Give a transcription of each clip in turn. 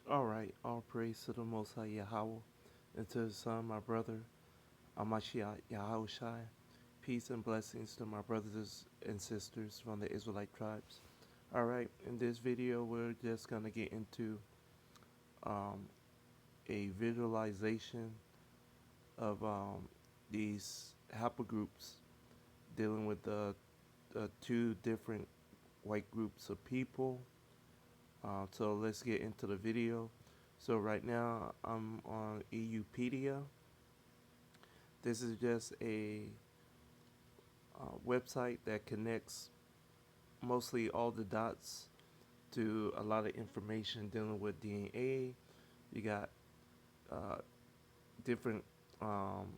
Alright, all praise to the Most High Yahweh, and to His Son, my brother, Amashiach Yahushai. Peace and blessings to my brothers and sisters from the Israelite tribes. Alright, in this video, we're just going to get into um, a visualization of these Halpogroups dealing with the two different white groups of people. So let's get into the video. So right now I'm on EUpedia. This is just a website that connects mostly all the dots to a lot of information dealing with DNA. You got uh, different um,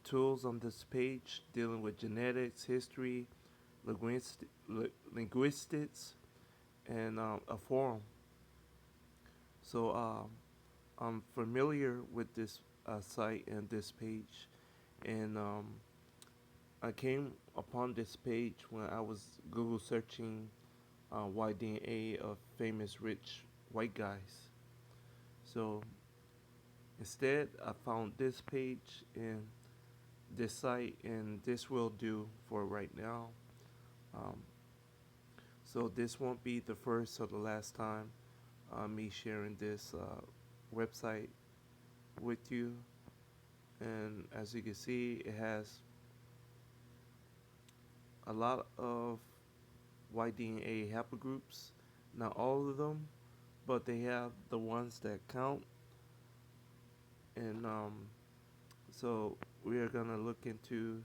tools on this page dealing with genetics, history, linguistics, and a forum. So I'm familiar with this site and this page, and I came upon this page when I was Google searching YDNA of famous rich white guys. So instead, I found this page and this site, and this will do for right now. Um, so this won't be the first or the last time me sharing this website with you. And as you can see, it has a lot of YDNA haplogroups. Not all of them, but they have the ones that count. And so we are going to look into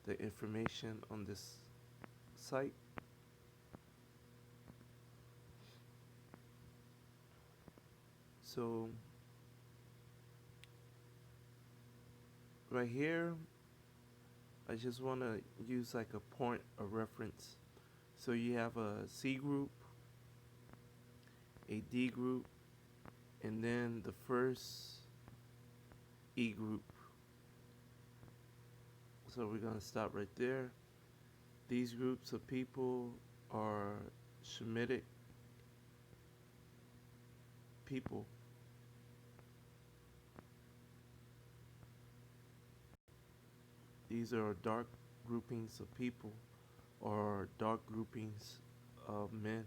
the information on this site. So right here, I just want to use like a point of reference. So you have a C group, a D group, and then the first E group. So we're going to stop right there. These groups of people are Shemitic people. These are dark groupings of people or dark groupings of men.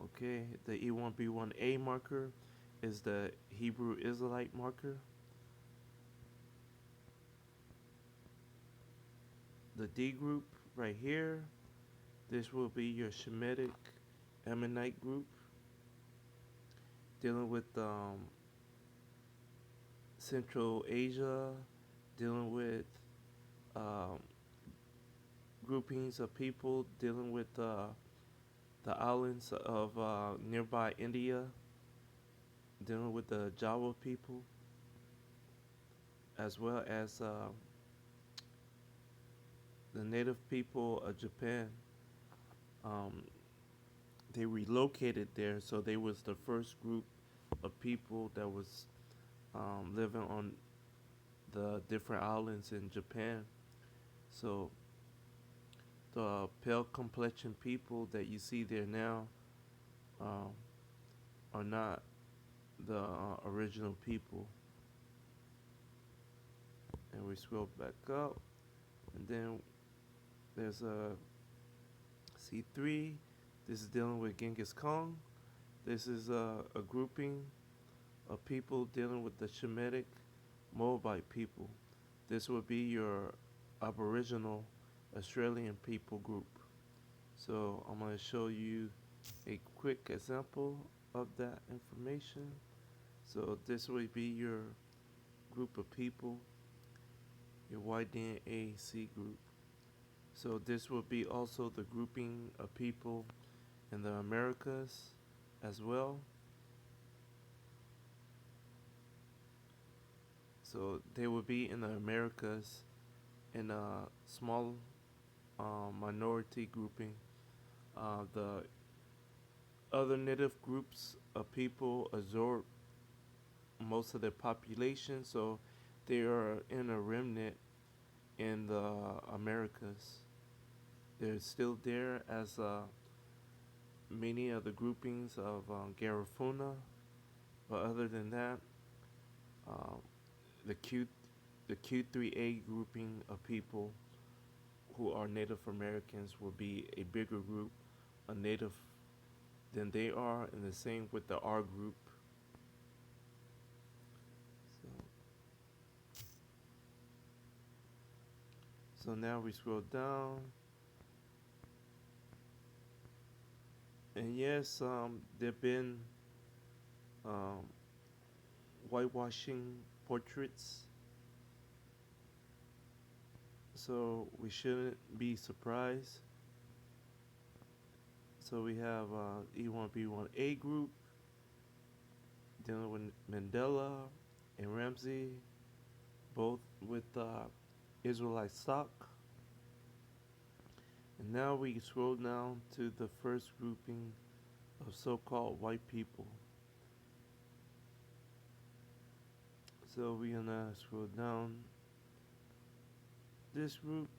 Okay, the E1B1A marker is the Hebrew Israelite marker. The D group right here, this will be your Shemitic Ammonite group dealing with Central Asia, dealing with um, groupings of people dealing with the islands of nearby India, dealing with the Jawa people, as well as the native people of Japan. Um, they relocated there, so they was the first group of people that was living on the different islands in Japan. So the pale complexion people that you see there now um, are not the original people. And we scroll back up, and then there's a C3. This is dealing with Genghis Khan. This is a grouping of people dealing with the Shemitic Moabite people. This would be your Aboriginal Australian people group. So I'm going to show you a quick example of that information. So this would be your group of people, your YDNAC group. So this will be also the grouping of people in the Americas as well. So they will be in the Americas in a small minority grouping. The other native groups of people absorb most of the population, so they are in a remnant in the Americas. They're still there as many of the groupings of Garifuna, but other than that, uh, the Q3A grouping of people who are Native Americans will be a bigger group, a Native than they are, and the same with the R group. So, so now we scroll down, and yes, there've been um, whitewashing portraits, so we shouldn't be surprised. So we have E1B1A group dealing with Mandela and Ramsey, both with Israelite stock. And now we scroll down to the first grouping of so-called white people. So we're gonna scroll down this group.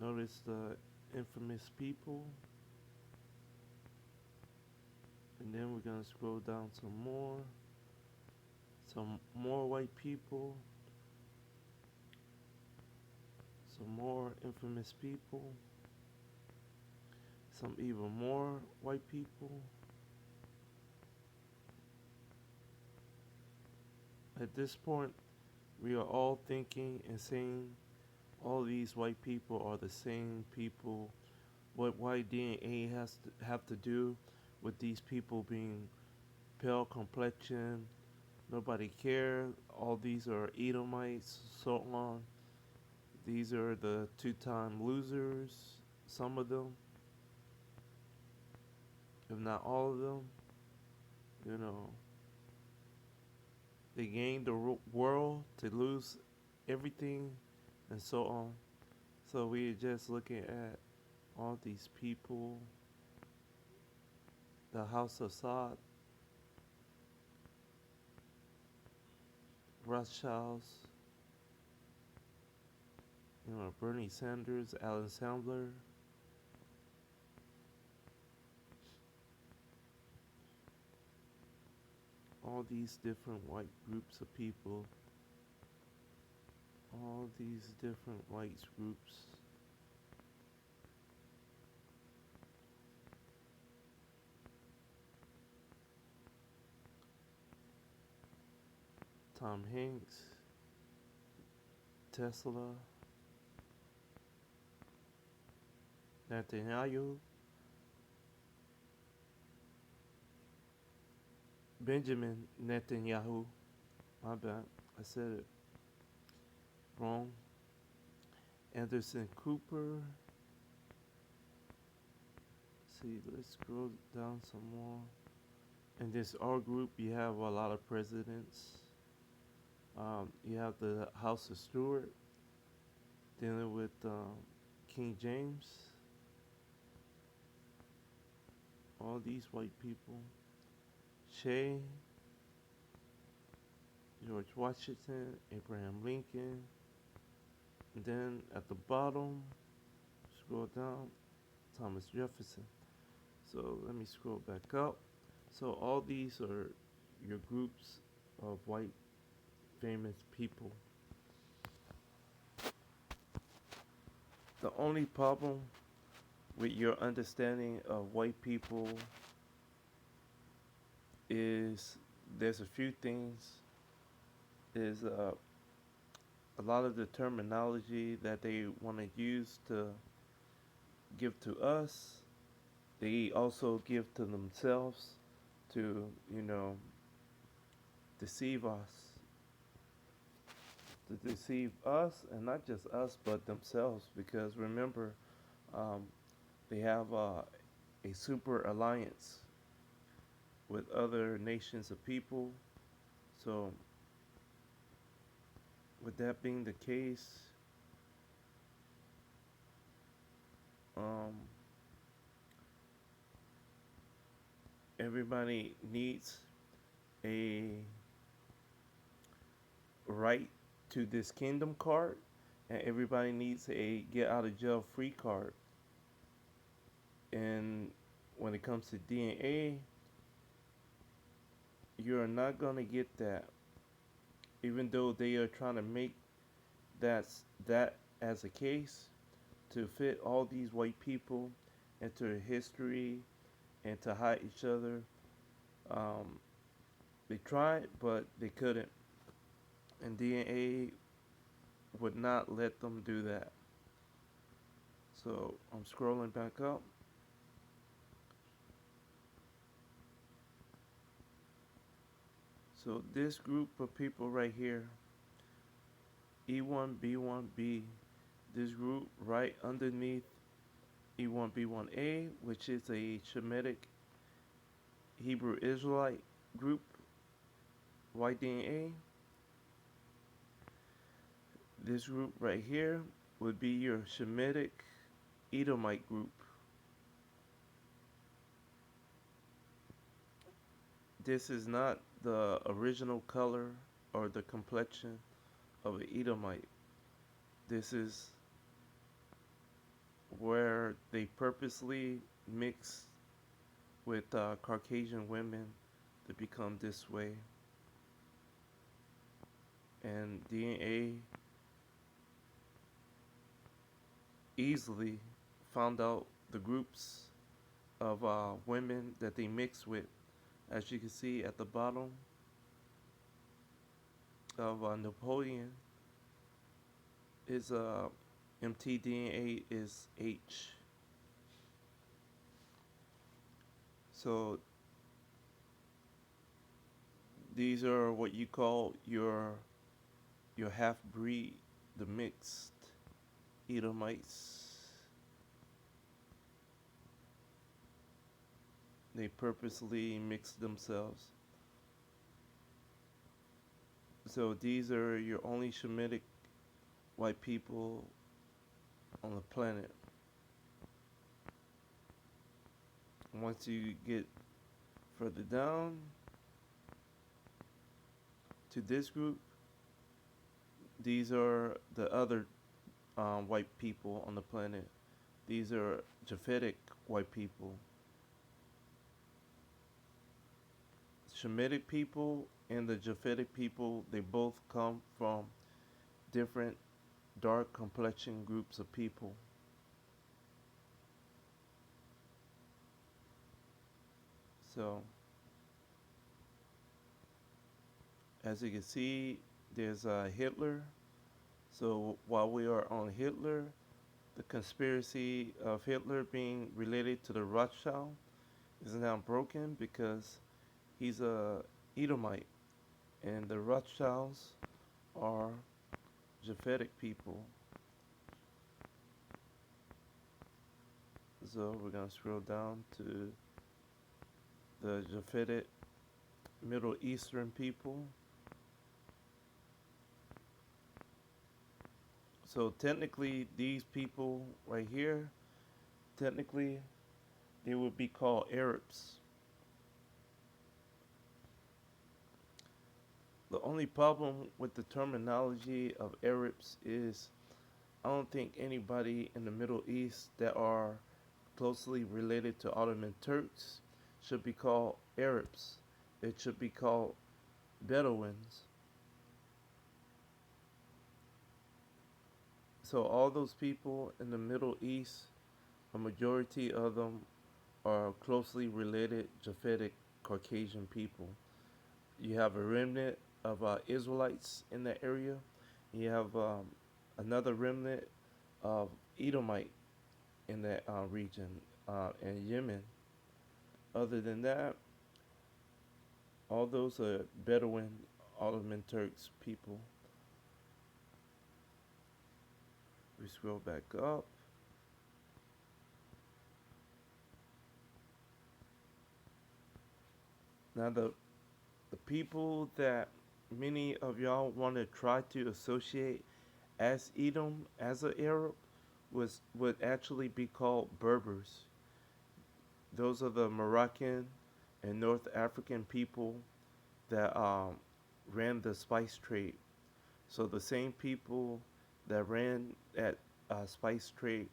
Notice the infamous people. And then we're gonna scroll down some more. Some more white people. Some more infamous people. Some even more white people. At this point, we are all thinking and saying all these white people are the same people. What white DNA has to have to do with these people being pale complexion? Nobody cares. All these are Edomites, so on. These are the two-time losers, some of them, if not all of them. You know, they gained the world to lose everything, and so on. So we're just looking at all these people, the House of Saud, Rothschilds, Bernie Sanders, Alan Sandler, all these different white groups of people, all these different white groups. Tom Hanks, Tesla, Netanyahu, Benjamin Netanyahu. My bad, I said it wrong. Anderson Cooper. See, let's scroll down some more. In this R group, you have a lot of presidents. You have the House of Stuart dealing with King James. All these white people. Che, George Washington, Abraham Lincoln. And then at the bottom, scroll down, Thomas Jefferson. So let me scroll back up. So all these are your groups of white famous people. The only problem with your understanding of white people is there's a few things. Is a lot of the terminology that they want to use to give to us, they also give to themselves to, deceive us. To deceive us, and not just us, but themselves. Because remember, um, they have a super alliance with other nations of people. So, with that being the case, um, everybody needs a right to this kingdom card. and everybody needs a get out of jail free card. And when it comes to DNA, you're not gonna get that, even though they are trying to make that as a case to fit all these white people into history and to hide each other. Um, they tried, but they couldn't, and DNA would not let them do that. So I'm scrolling back up. So this group of people right here, E1B1B, this group right underneath E1B1A, which is a Shemitic Hebrew Israelite group, white DNA. This group right here would be your Shemitic Edomite group. This is not the original color or the complexion of an Edomite. This is where they purposely mix with Caucasian women to become this way. And DNA easily found out the groups of women that they mix with. As you can see at the bottom of Napoleon, his mtDNA is H. So these are what you call your half breed, the mixed Edomites. They purposely mix themselves. So these are your only Shemitic white people on the planet. Once you get further down to this group, these are the other white people on the planet. These are Japhetic white people. Shemitic people and the Japhetic people, they both come from different dark complexion groups of people. So, as you can see, there's Hitler. So, while we are on Hitler, the conspiracy of Hitler being related to the Rothschild is now broken because he's a Edomite, and the Rothschilds are Japhetic people. So we're gonna scroll down to the Japhetic Middle Eastern people. So technically, these people right here, technically, they would be called Arabs. The only problem with the terminology of Arabs is I don't think anybody in the Middle East that are closely related to Ottoman Turks should be called Arabs. It should be called Bedouins. So all those people in the Middle East, a majority of them are closely related Japhetic Caucasian people. You have a remnant of Israelites in that area. You have another remnant of Edomite in that region and Yemen. Other than that, all those are Bedouin Ottoman Turks people. We scroll back up. Now the people that many of y'all want to try to associate as Edom as an Arab would actually be called Berbers. Those are the Moroccan and North African people that ran the spice trade. So the same people that ran that spice trade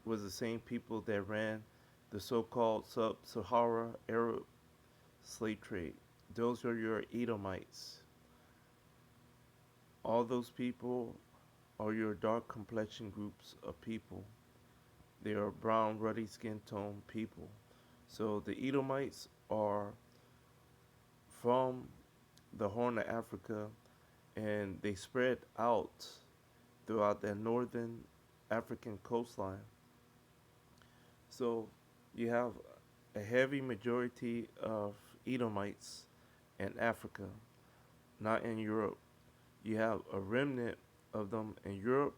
was the same people that ran the so-called sub-Sahara Arab slave trade. Those are your Edomites. All those people are your dark complexion groups of people. They are brown, ruddy skin tone people. So the Edomites are from the Horn of Africa, and they spread out throughout the northern African coastline. So you have a heavy majority of Edomites in Africa, not in Europe. You have a remnant of them in Europe.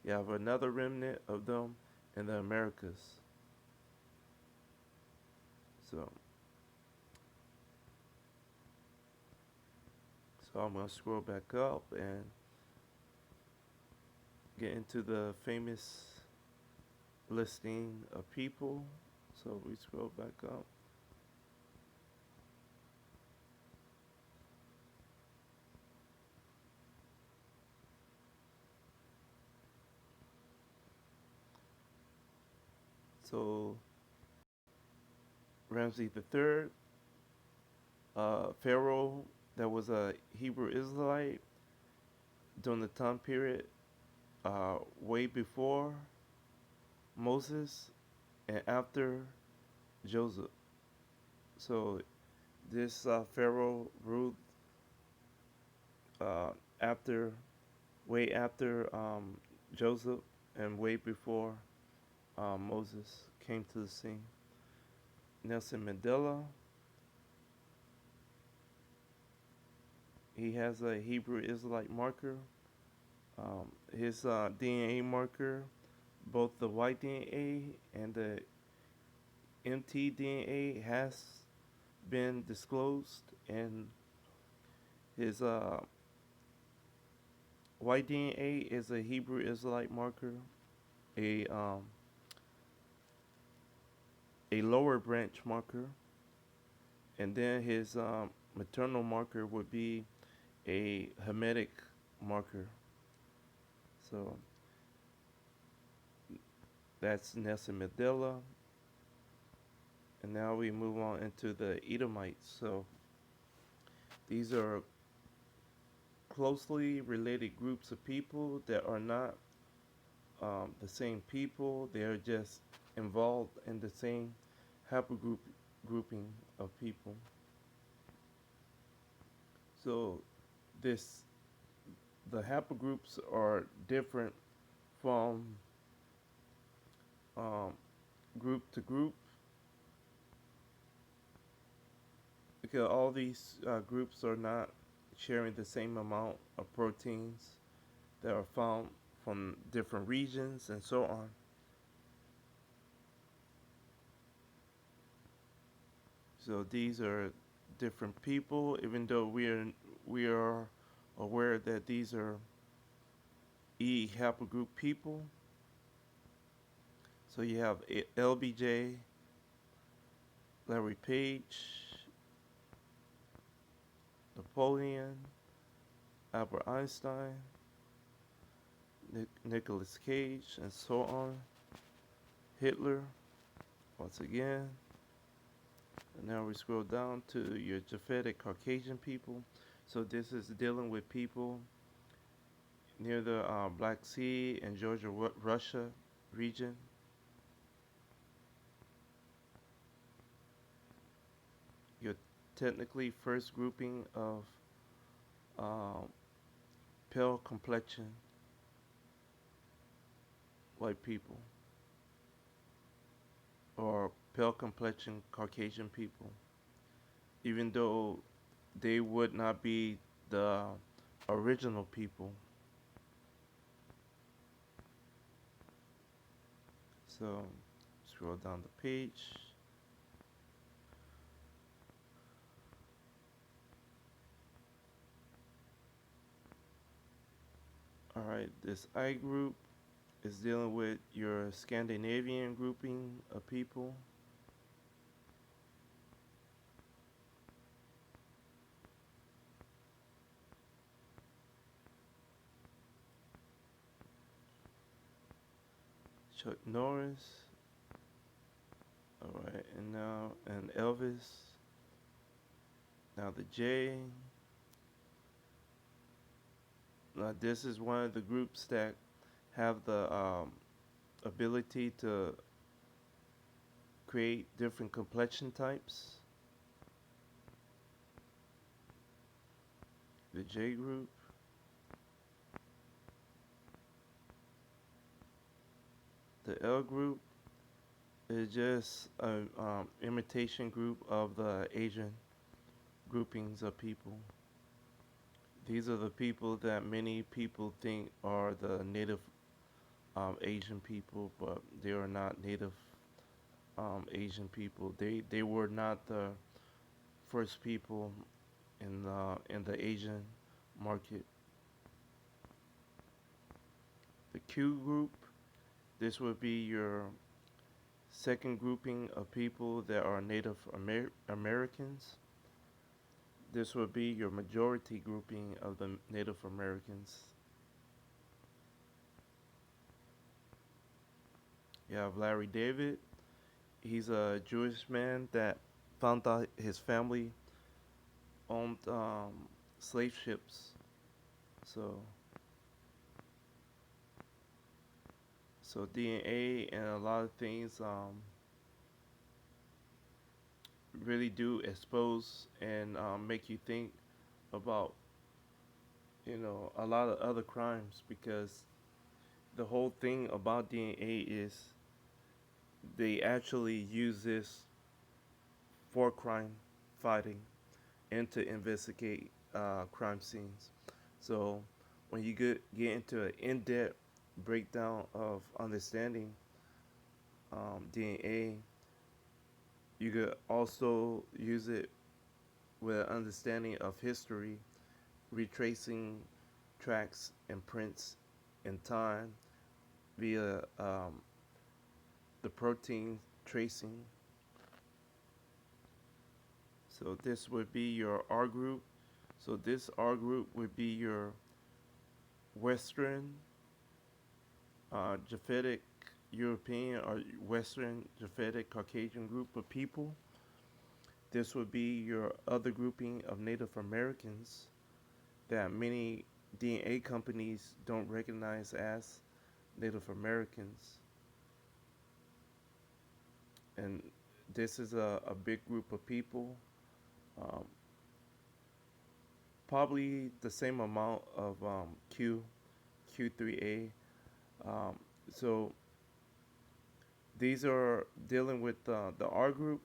You have another remnant of them in the Americas. So, so I'm gonna scroll back up and get into the famous listing of people. So we scroll back up. So Ramses the Third, Pharaoh that was a Hebrew Israelite during the time period way before Moses and after Joseph. So this Pharaoh ruled uh, after, way after Joseph and way before Moses came to the scene. Nelson Mandela, he has a Hebrew Israelite marker. His DNA marker, both the white DNA and the mtDNA has been disclosed, and his white DNA is a Hebrew Israelite marker, a um, a lower branch marker, and then his maternal marker would be a Hamitic marker. So that's Nelson Mandela. And now we move on into the Edomites. So these are closely related groups of people that are not the same people. They are just involved in the same haplogroup grouping of people. So this the haplogroups are different from um, group to group because all these groups are not sharing the same amount of proteins that are found from different regions and so on. So these are different people, even though we are aware that these are E haplogroup people. So you have LBJ, Larry Page, Napoleon, Albert Einstein, Nicolas Cage, and so on. Hitler, once again. And now we scroll down to your Japhetic Caucasian people. So this is dealing with people near the Black Sea and Georgia, Russia region. Your technically first grouping of um, pale complexion white people or pale complexion Caucasian people, even though they would not be the original people. So scroll down the page. All right, this I group is dealing with your Scandinavian grouping of people. Chuck Norris. All right, and Elvis. Now the J. Now this is one of the groups that have the ability to create different complexion types. The J group. The L group is just an imitation group of the Asian groupings of people. These are the people that many people think are the native Asian people, but they are not native Asian people. They were not the first people in the Asian market. The Q group, this would be your second grouping of people that are Native Americans. This would be your majority grouping of the Native Americans. You have Larry David. He's a Jewish man that found out his family owned slave ships. So, so DNA and a lot of things really do expose and make you think about a lot of other crimes, because the whole thing about DNA is they actually use this for crime fighting and to investigate crime scenes. So when you get into an in-depth breakdown of understanding DNA, you could also use it with an understanding of history, retracing tracks and prints in time via the protein tracing. So this would be your R group. So this R group would be your Western, Japhetic, European, or Western, Japhetic, Caucasian group of people. This would be your other grouping of Native Americans that many DNA companies don't recognize as Native Americans. And this is a big group of people, um, probably the same amount of Q3A. Um, so these are dealing with the R group.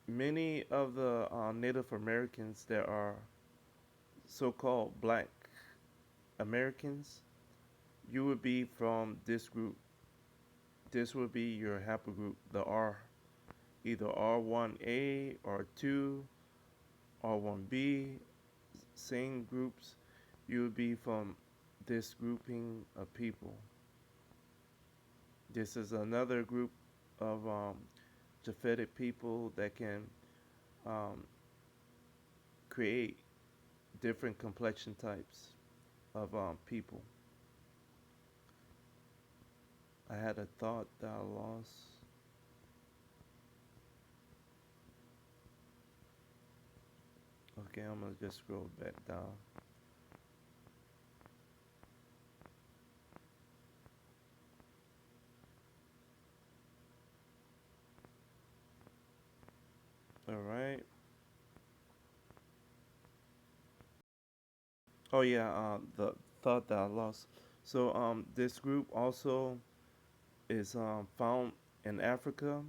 Many of the Native Americans that are so-called Black Americans, you would be from this group. This would be your haplogroup, the R, either R1A, R2, R1B, same groups. You would be from this grouping of people. This is another group of Japhetic people that can um, create different complexion types of people. I had a thought that I lost. Okay, I'm gonna just scroll back down. All right. Oh yeah, the thought that I lost. So this group also is found in Africa,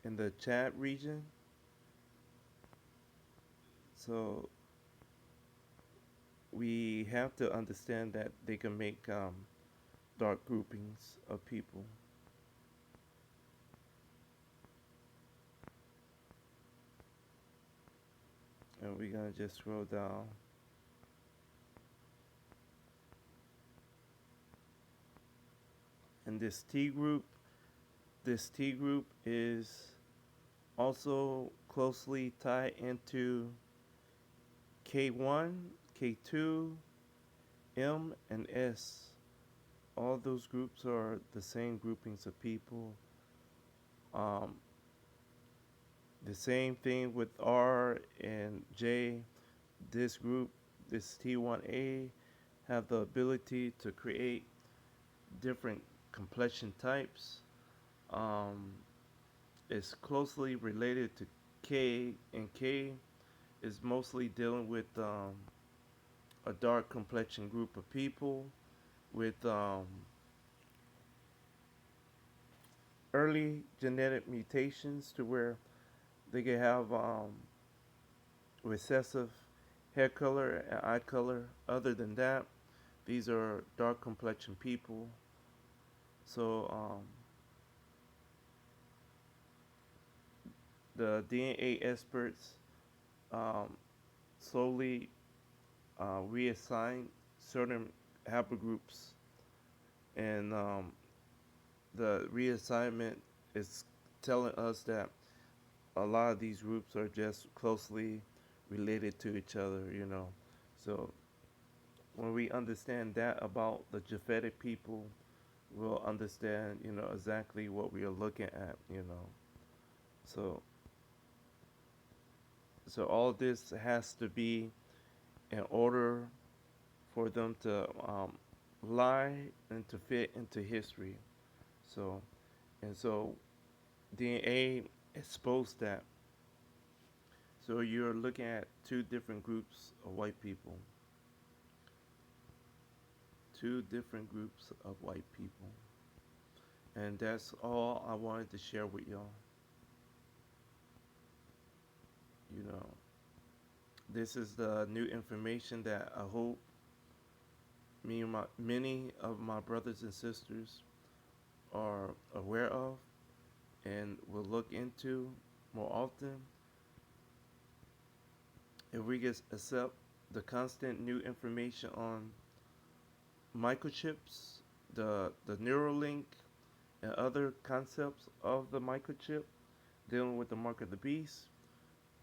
in the Chad region. So we have to understand that they can make dark groupings of people. And we're gonna just scroll down. And this T group is also closely tied into K1, K2, M, and S all those groups are the same groupings of people. Um, the same thing with R and J. This group, this T1A, have the ability to create different complexion types. Um, it's closely related to K, and K is mostly dealing with a dark complexion group of people with early genetic mutations to where they can have recessive hair color and eye color. Other than that, these are dark complexion people. So the DNA experts um, slowly reassign certain haplogroups, and the reassignment is telling us that a lot of these groups are just closely related to each other. So when we understand that about the Japhetic people, we'll understand, exactly what we are looking at. So so all this has to be in order for them to lie and to fit into history. So and so DNA exposed that. So you're looking at two different groups of white people. Two different groups of white people. And that's all I wanted to share with y'all. You know, this is the new information that I hope many of my brothers and sisters are aware of and will look into more often. If we can accept the constant new information on microchips, the Neuralink, and other concepts of the microchip dealing with the mark of the beast,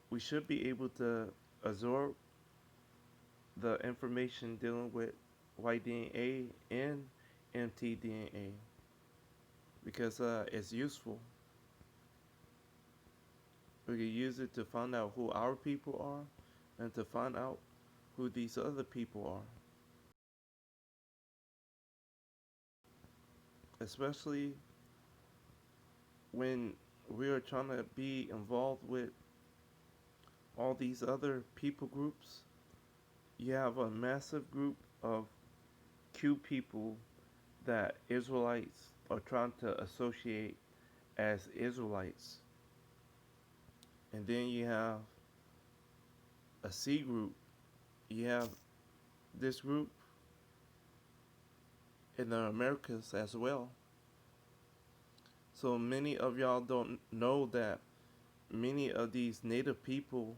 we should be able to absorb the information dealing with Y-DNA and mtDNA because it's useful. We can use it to find out who our people are and to find out who these other people are. Especially when we are trying to be involved with all these other people groups. You have a massive group of Q people that Israelites are trying to associate as Israelites. And then you have a C group. You have this group in the Americas as well. So many of y'all don't know that many of these native people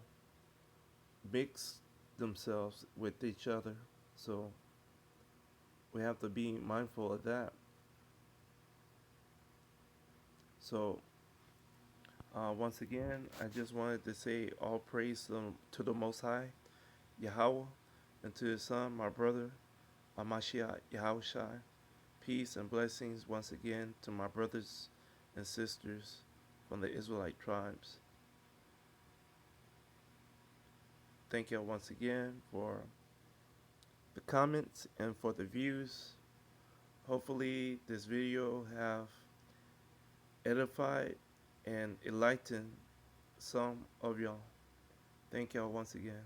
mix themselves with each other. So we have to be mindful of that. So once again, I just wanted to say all praise to the Most High, Yahweh, and to His Son, my brother, Amashiach Yahushai. Peace and blessings once again to my brothers and sisters from the Israelite tribes. Thank y'all once again for the comments and for the views. Hopefully this video have edified and enlightened some of y'all. Thank y'all once again.